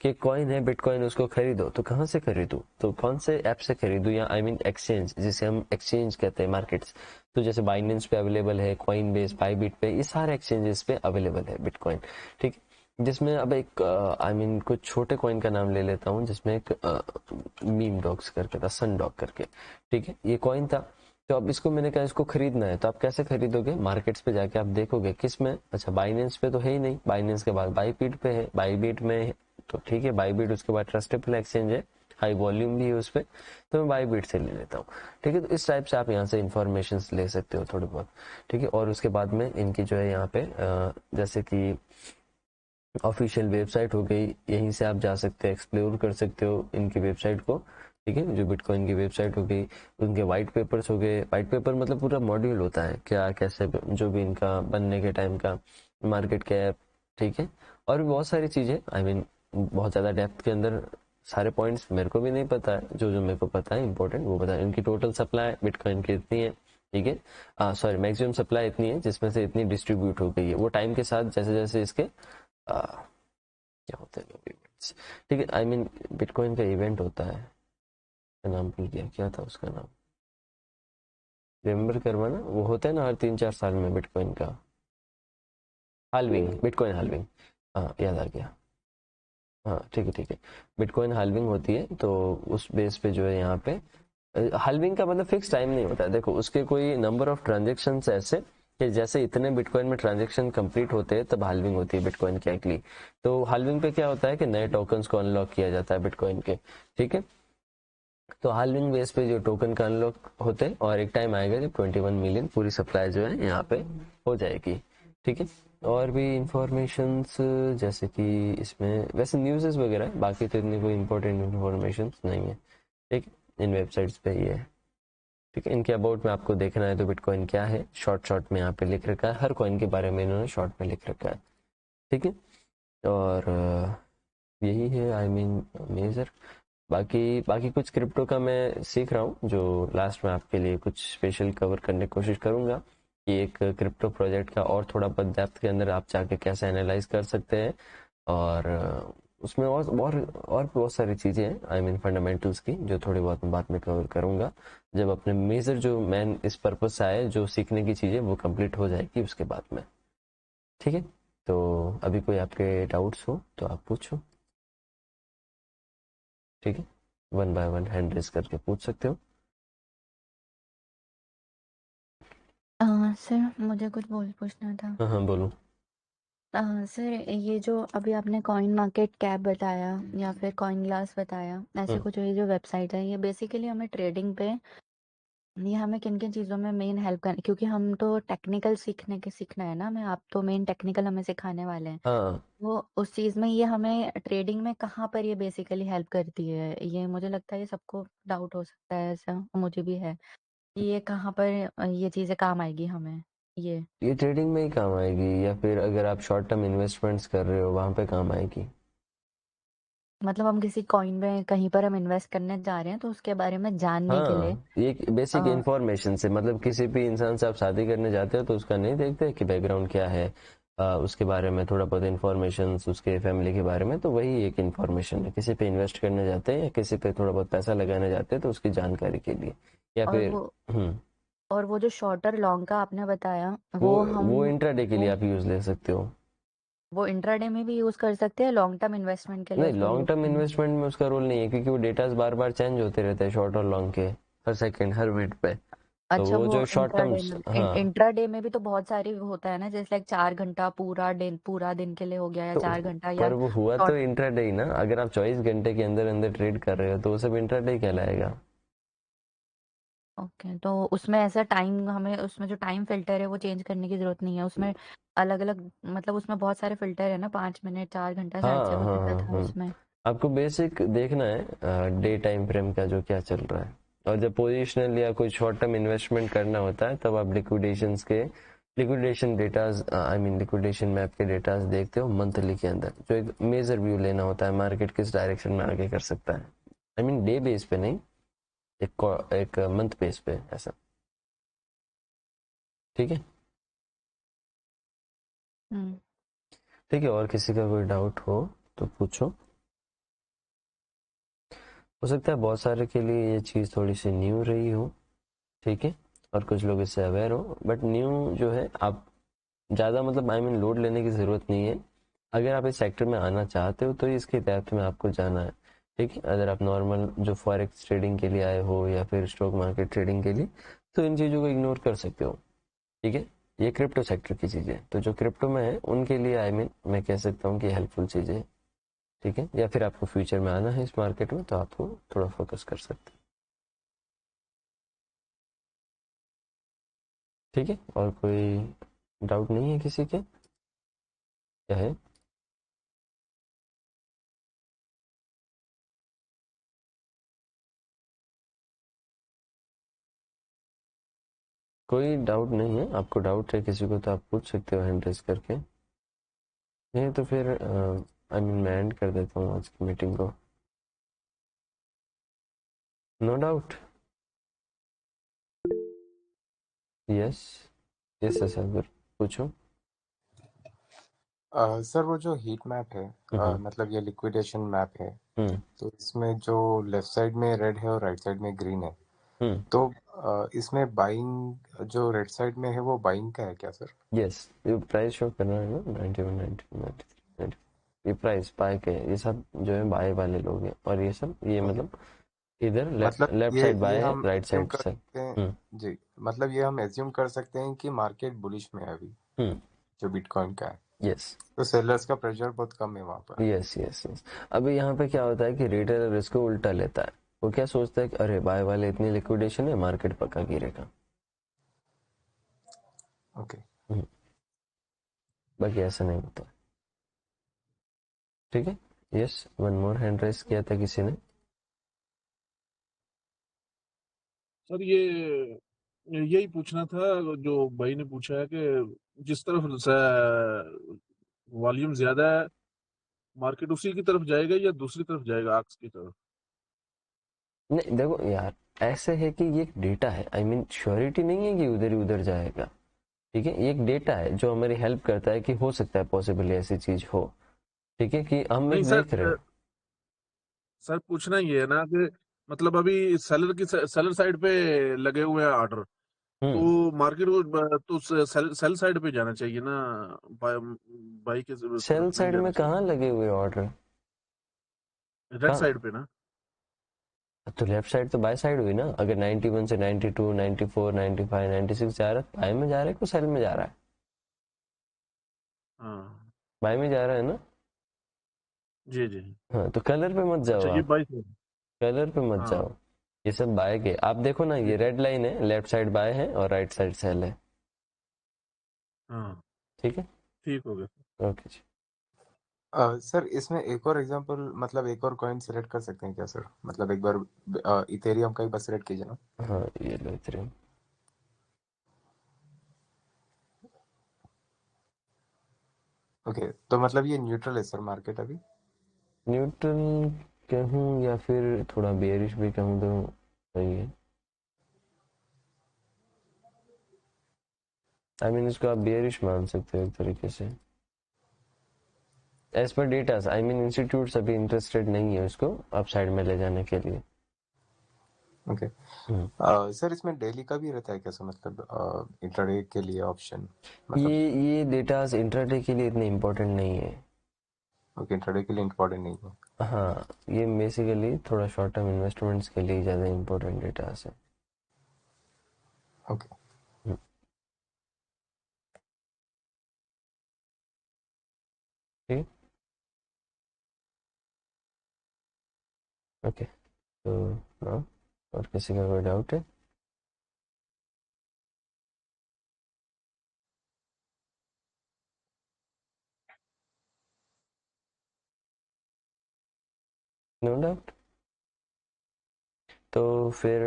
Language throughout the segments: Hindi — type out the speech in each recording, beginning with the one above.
कि कॉइन है बिटकॉइन, उसको खरीदो, तो कहाँ से खरीदूं, तो कौन से ऐप से खरीदूं, या आई मीन एक्सचेंज, जिसे हम एक्सचेंज कहते हैं मार्केट्स, तो जैसे बाइनेंस पे अवेलेबल है, कॉइन बेस, बाईबिट पे, ये सारे एक्सचेंजेस पे अवेलेबल है बिटकॉइन। ठीक, जिसमें अब एक आई मीन कुछ छोटे कॉइन का नाम ले लेता हूँ, जिसमें एक मीम डॉग्स करके था, सन डॉग करके। ठीक है, ये कॉइन था, तो अब इसको मैंने कहा इसको खरीदना है, तो आप कैसे खरीदोगे, मार्केट्स पे जाके आप देखोगे किस में, अच्छा बाइनेंस पे तो है ही नहीं, बाइनेंस के बाद बाईबिट पे है, बाईबिट में है, तो ठीक है बाईबिट, उसके बाद ट्रस्टेबल एक्सचेंज है, हाई वॉल्यूम भी है उस पर, तो मैं बाईबिट से ले लेता हूँ। ठीक है, तो इस टाइप से आप यहाँ से इंफॉर्मेशन ले सकते हो थोड़ी बहुत। ठीक है, और उसके बाद में इनकी जो है यहाँ पे जैसे कि ऑफिशियल वेबसाइट हो गई, यहीं से आप जा सकते हैं, एक्सप्लोर कर सकते हो इनकी वेबसाइट को। ठीक है, जो बिटकॉइन की वेबसाइट हो गई, उनके वाइट पेपर्स हो गए, वाइट पेपर मतलब पूरा मॉड्यूल होता है क्या कैसे, जो भी इनका बनने के टाइम का, मार्केट कैप। ठीक है, और भी बहुत सारी चीजें, आई मीन बहुत ज्यादा डेप्थ के अंदर सारे पॉइंट्स मेरे को भी नहीं पता है, जो जो मेरे को पता है इंपॉर्टेंट वो पता है। इनकी टोटल सप्लाई बिटकॉइन की इतनी है, ठीक है, सॉरी मैक्सिमम सप्लाई इतनी है, जिसमें से इतनी डिस्ट्रीब्यूट हो गई है, वो टाइम के साथ जैसे जैसे इसके क्या होते हैं इवेंट्स। ठीक है, आई मीन बिटकॉइन का इवेंट होता है, नाम भूल गया क्या था उसका नाम, रिमेम्बर करवाना, वो होता है ना हर 3-4 साल में बिटकॉइन का हाल्विंग, बिटकॉइन हाल्विंग। हाँ याद आ गया, हाँ ठीक है ठीक है, बिटकॉइन हाल्विंग होती है, तो उस बेस पे जो है यहाँ पे हाल्विंग का मतलब फिक्स टाइम नहीं होता है, देखो उसके कोई नंबर ऑफ ट्रांजेक्शन ऐसे कि जैसे इतने बिटकॉइन में ट्रांजेक्शन कंप्लीट होते हैं तब हाल्विंग होती है बिटकॉइन की एक्चुअली। तो हाल्विंग पे क्या होता है कि नए टोकन्स को अनलॉक किया जाता है बिटकॉइन के। ठीक है, तो हाल्विंग बेस पे जो टोकन का अनलॉक होते हैं, और एक टाइम आएगा जब 21 मिलियन पूरी सप्लाई जो है यहाँ पे हो जाएगी। ठीक है, और भी इंफॉर्मेशंस जैसे कि इसमें वैसे न्यूज़ वगैरह है, बाकी तो इतनी कोई इंपॉर्टेंट इंफॉर्मेशन नहीं है। ठीक, इन वेबसाइट्स पे ये है। ठीक है, इनके अबाउट में आपको देखना है तो बिटकॉइन क्या है, शॉर्ट शॉर्ट में यहाँ पे लिख रखा है, हर कॉइन के बारे में इन्होंने शॉर्ट में लिख रखा है। ठीक है, और यही है आई मीन मेजर। बाकी बाकी कुछ क्रिप्टो का मैं सीख रहा हूँ, जो लास्ट में आपके लिए कुछ स्पेशल कवर करने की कोशिश करूंगा, कि एक क्रिप्टो प्रोजेक्ट का और थोड़ा बहुत डेप्थ के अंदर आप जाके कैसे एनालाइज कर सकते हैं, और उसमें और बहुत सारी चीज़ें हैं आई मीन फंडामेंटल्स की, जो थोड़ी बहुत मैं बाद में कवर करूंगा, जब अपने मेजर जो मैन इस पर्पज से आए, जो सीखने की चीज़ें वो कंप्लीट हो जाएगी उसके बाद में। ठीक है, तो अभी कोई आपके डाउट्स हो तो आप पूछो। ठीक है, one by one hand raise करके पूछ सकते हो। सर मुझे कुछ पूछना था। हाँ हाँ बोलो। सर ये जो अभी आपने कॉइन मार्केट कैप बताया या फिर कॉइन ग्लास बताया, ऐसे हम्म, कुछ ये जो वेबसाइट है, ये बेसिकली हमें ट्रेडिंग पे, ये हमें किन किन चीज़ों में मेन हेल्प कर, क्योंकि हम तो टेक्निकल सीखना है ना, हमें आप तो मेन टेक्निकल हमें सिखाने वाले हैं। हाँ वो उस चीज़ में ये हमें ट्रेडिंग में कहाँ पर ये बेसिकली हेल्प करती है, ये मुझे लगता है ये सबको डाउट हो सकता है, ऐसा मुझे भी है, ये कहाँ पर ये चीज़ें काम आएगी हमें ये। ये ट्रेडिंग में ही काम आएगी, या फिर अगर आप शॉर्ट टर्म इन्वेस्टमेंट्स कर रहे हो वहां पे काम आएगी। मतलब हम किसी कॉइन में कहीं पर हम इन्वेस्ट करने जा रहे हैं तो उसके बारे में जानने के लिए। हाँ, ये बेसिक आ, इंफॉर्मेशन से, मतलब किसी भी इंसान से आप शादी करने जाते हो तो उसका नहीं देखते कि बैकग्राउंड क्या है, उसके बारे में थोड़ा बहुत इंफॉर्मेशन, उसके फैमिली के बारे में, तो वही एक इंफॉर्मेशन है। किसी पे इन्वेस्ट करने जाते हैं या किसी पे थोड़ा बहुत पैसा लगाने जाते हैं तो उसकी जानकारी के लिए, या और फिर वो और वो जो शॉर्टर लॉन्ग का आपने बताया, वो वो हम वो इंट्राडे के लिए वो आप यूज ले सकते हो। वो इंट्राडे में भी यूज कर सकते हैं, लॉन्ग टर्म इन्वेस्टमेंट के लिए नहीं, उसको लॉन्ग यूज टर्म करना। इन्वेस्टमेंट में उसका रोल नहीं है, क्योंकि वो डेटास बार बार चेंज होते रहते हैं शॉर्ट और लॉन्ग के, हर सेकंड हर मिनट पे। तो अच्छा, वो वो जो शॉर्ट इंट्राडे टर्म्स, में हाँ, इंट्राडे में भी तो बहुत सारी होता है ना, जैसे लाइक 4 घंटा पूरा दिन के लिए हो गया, या तो 4 घंटा पर या वो हुआ तो शॉर्ट। इंट्राडे ही ना, अगर आप 24 घंटे के अंदर अंदर ट्रेड कर रहे हो तो वो सब इंट्राडे ही कहलाएगा। ओके, तो उसमें ऐसा टाइम, हमें उसमें जो टाइम फिल्टर है वो चेंज करने की जरूरत नहीं है उसमें, अलग अलग, मतलब उसमें बहुत सारे फिल्टर है ना, 5 मिनट 4 घंटा शायद से हाँ वो हाँ दिखा हाँ था हाँ, उसमें। आपको बेसिक देखना है डे टाइम फ्रेम का जो क्या चल रहा है, और जब पोजिशनल या कोई शॉर्ट टर्म इन्वेस्टमेंट करना होता है तब आप liquidation datas, I mean liquidation map के डेटाज देखते हो मंथली के अंदर, जो एक मेजर व्यू लेना होता है मार्केट किस डायरेक्शन में आगे कर सकता है, आई मीन डे बेस पे नहीं, एक मंथ बेस पे ऐसा। ठीक है, हम्म। ठीक है, और किसी का कोई डाउट हो तो पूछो। हो सकता है बहुत सारे के लिए ये चीज़ थोड़ी सी न्यू रही हो, ठीक है, और कुछ लोग इससे अवेयर हो, बट न्यू जो है आप ज़्यादा मतलब आई मीन लोड लेने की ज़रूरत नहीं है। अगर आप इस सेक्टर में आना चाहते हो तो इसके डेप्थ में आपको जाना है, ठीक है। अगर आप नॉर्मल जो फॉरेक्स ट्रेडिंग के लिए आए हो या फिर स्टॉक मार्केट ट्रेडिंग के लिए, तो इन चीज़ों को इग्नोर कर सकते हो, ठीक है। ये क्रिप्टो सेक्टर की चीज़ें, तो जो क्रिप्टो में है उनके लिए आई मीन मैं कह सकता हूँ कि हेल्पफुल चीज़ें हैं, ठीक है। या फिर आपको फ्यूचर में आना है इस मार्केट में तो आपको थोड़ा फोकस कर सकते हैं, ठीक है। और कोई डाउट नहीं है किसी के, क्या है? कोई डाउट नहीं है? आपको डाउट है किसी को तो आप पूछ सकते हो हैंड रेज करके। नहीं तो फिर आई मीन मैं एंड कर देता हूँ आज की मीटिंग को। No doubt? Yes, yes sir, पूछो। सर वो जो हीट मैप है, हम्म मतलब ये लिक्विडेशन मैप है, हम्म तो इसमें जो लेफ्ट साइड में रेड है और राइट साइड में ग्रीन है, हम्म तो इसमें बाइंग जो रेड साइड में है वो बाइंग का है क्या सर? यस, ये प्राइस शो कर रहा है ना, 91 93 ये प्राइस बाय के ये सब जो है बाय वाले लोग हैं, और ये सब ये ओके, मतलब इधर मतलब लेफ्ट ये साइड बाय ये है, हम राइट एज्यूम साइड कर सेल। सकते हैं, हम्म जी, मतलब ये हम एज्यूम कर सकते हैं कि मार्केट बुलिश में है अभी, हम्म जो बिटकॉइन का है, यस तो सेलर्स का प्रेशर बहुत कम है वहां पर। Yes yes yes. अभी यहाँ पे क्या होता है कि रिटेलर इसको उल्टा लेता है, वो क्या सोचता है कि अरे बाय वाले इतनी लिक्विडेशन है, मार्केट पक्का गिरेगा। ओके, हम्म, बाकी ऐसा नहीं होता, ठीक है। Yes, one more hand raise किया था किसी ने। सर ये यही पूछना था, जो भाई ने पूछा है कि जिस तरफ वॉल्यूम ज्यादा है मार्केट उसी की तरफ जाएगा या दूसरी तरफ जाएगा, आक्स की तरफ? नहीं देखो यार, ऐसे है कि ये एक डेटा है, आई मीन श्योरिटी नहीं है कि उधर ही उधर जाएगा, ठीक है। ये एक डेटा है जो हमारी हेल्प करता है कि हो सकता है पॉसिबली ऐसी चीज हो, ठीक है, कि हम नहीं एक सर, देख रहे हैं। सर पूछना ये है ना कि मतलब अभी सेलर साइड पे लगे हुए हैं ऑर्डर, हम्म तो मार्केट को तो सेल साइड पे जाना चाहिए ना, बाई बाई की सेल तरफ नहीं साइड जाना में कहाँ चाहिए, लगे हुए ऑर्डर? रेड कहाँ? साइड पे ना। तो लेफ्ट साइड तो बाय साइड हुई ना, अगर 91 से 92 94 95 96 जा रहा है, बाय में जा रहा है कि सेल में जा रहा है? हाँ बाय में जा रहा है ना। जी जी। हाँ, तो कलर पे मत जाओ अच्छा ये आप, बाई साइड। कलर पे मत हाँ जाओ। ये सब बाय के आप देखो ना, जी ये जी। रेड लाइन है, लेफ्ट साइड बाय है और राइट साइड सेल है, हाँ ठीक है। ठीक हो गया। ओके जी। सर इसमें एक और एग्जांपल, मतलब एक और कॉइन सिलेक्ट कर सकते हैं क्या सर? मतलब एक बार इथेरियम का एक बार सिलेक्ट कीजिए ना। हाँ ये लो इथेरियम। ओके, तो मतलब ये न्यूट्रल है सर मार्केट अभी? न्यूट्रल कहूँ या फिर थोड़ा बेयरिश भी कहूँ तो सही है। आई मीन इसको आप बेयरिश मान सकते हो एक तरीके से, as per data. I mean institute अभी इंटरेस्टेड नहीं है उसको अप साइड में ले जाने के लिए। ओके, हम्म। सर इसमें डेली का भी रहता है कैसे, मतलब इंट्राडे के लिए ऑप्शन, मतलब? ये डेटास इंट्राडे के लिए इतने इम्पोर्टेंट नहीं है। ओके, इंट्राडे के लिए इम्पोर्टेंट नहीं है। हाँ, ये बेसिकली थोड़ा शॉर्ट टर्म इन्वेस्टमेंट्स के लिए ज़्यादा इम्पोर्टेंट डेटास है। ओके, हम्म, ठीक है। ओके, तो हाँ, और किसी का कोई डाउट है? No doubt? तो फिर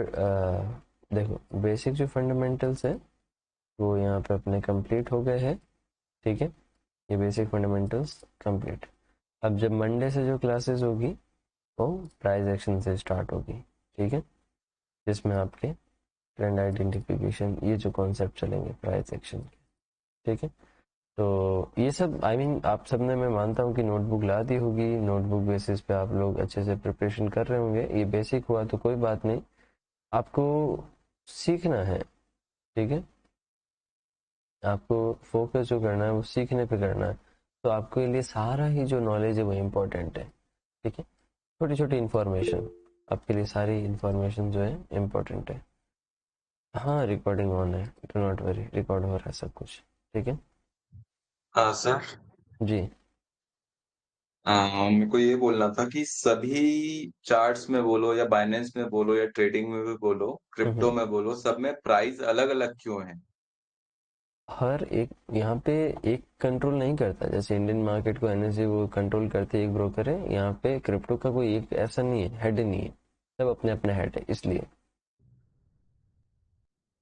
देखो, बेसिक जो फंडामेंटल्स है वो यहाँ पे अपने कंप्लीट हो गए हैं, ठीक है। ये बेसिक फंडामेंटल्स कंप्लीट। अब जब मंडे से जो क्लासेस होगी वो प्राइस एक्शन से स्टार्ट होगी, ठीक है, जिसमें आपके ट्रेंड आइडेंटिफिकेशन, ये जो कॉन्सेप्ट चलेंगे प्राइस एक्शन के, ठीक है। तो ये सब आई मीन आप सबने, मैं मानता हूँ कि नोटबुक ला दी होगी, नोटबुक बेसिस पे आप लोग अच्छे से प्रिपरेशन कर रहे होंगे। ये बेसिक हुआ तो कोई बात नहीं, आपको सीखना है, ठीक है। आपको फोकस जो करना है वो सीखने पे करना है। तो आपके लिए सारा ही जो नॉलेज है वो इम्पोर्टेंट है, ठीक है। छोटी छोटी इन्फॉर्मेशन, आपके लिए सारी इन्फॉर्मेशन जो है इम्पोर्टेंट है। हाँ, रिकॉर्डिंग ऑन है, डू नॉट वरी, रिकॉर्ड हो रहा है सब कुछ, ठीक है सर जी। मेरे को ये बोलना था कि सभी चार्ट्स में बोलो या बाइनेंस में बोलो या ट्रेडिंग में भी बोलो, क्रिप्टो में बोलो, सब में प्राइस अलग अलग क्यों है? हर एक यहाँ पे एक कंट्रोल नहीं करता, जैसे इंडियन मार्केट को एनएससी वो कंट्रोल करते एक ब्रोकर है, यहाँ पे क्रिप्टो का कोई एक ऐसा नहीं है, हेड नहीं है, सब अपने अपने हेड है, इसलिए।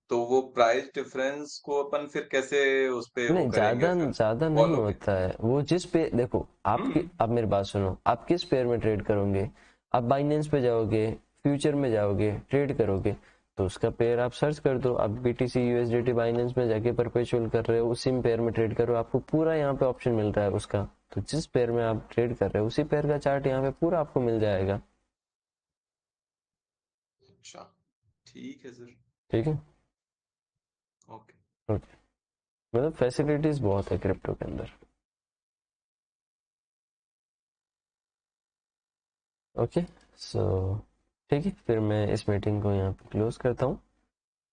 तो वो प्राइस डिफरेंस को अपन फिर कैसे उस पे वो नहीं, करेंगे, ज्यादा फिर ज्यादा नहीं फॉलो के? होता है वो, जिस पे देखो आपकी, आप मेरी बात सुनो, आप किस पेयर में ट्रेड करोगे, आप बाइनेंस पे जाओगे, फ्यूचर में जाओगे, ट्रेड करोगे, तो उसका पेयर आप सर्च कर दो, आप बीटीसी यूएसडीटी बाइनेंस में जाके परपेचुअल कर रहे हो, उसी पेयर में ट्रेड करो, आपको पूरा यहाँ पे ऑप्शन मिल रहा है उसका। तो जिस पेयर में आप ट्रेड कर रहे हो उसी पेयर का चार्ट यहाँ पे पूरा आपको मिल जाएगा, अच्छा, ठीक है सर, ठीक है। ओके। ओके, मतलब फैसिलिटीज बहुत है क्रिप्टो के अंदर। ओके, सो ठीक है, फिर मैं इस मीटिंग को यहाँ पे क्लोज करता हूँ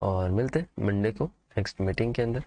और मिलते हैं मंडे को नेक्स्ट मीटिंग के अंदर।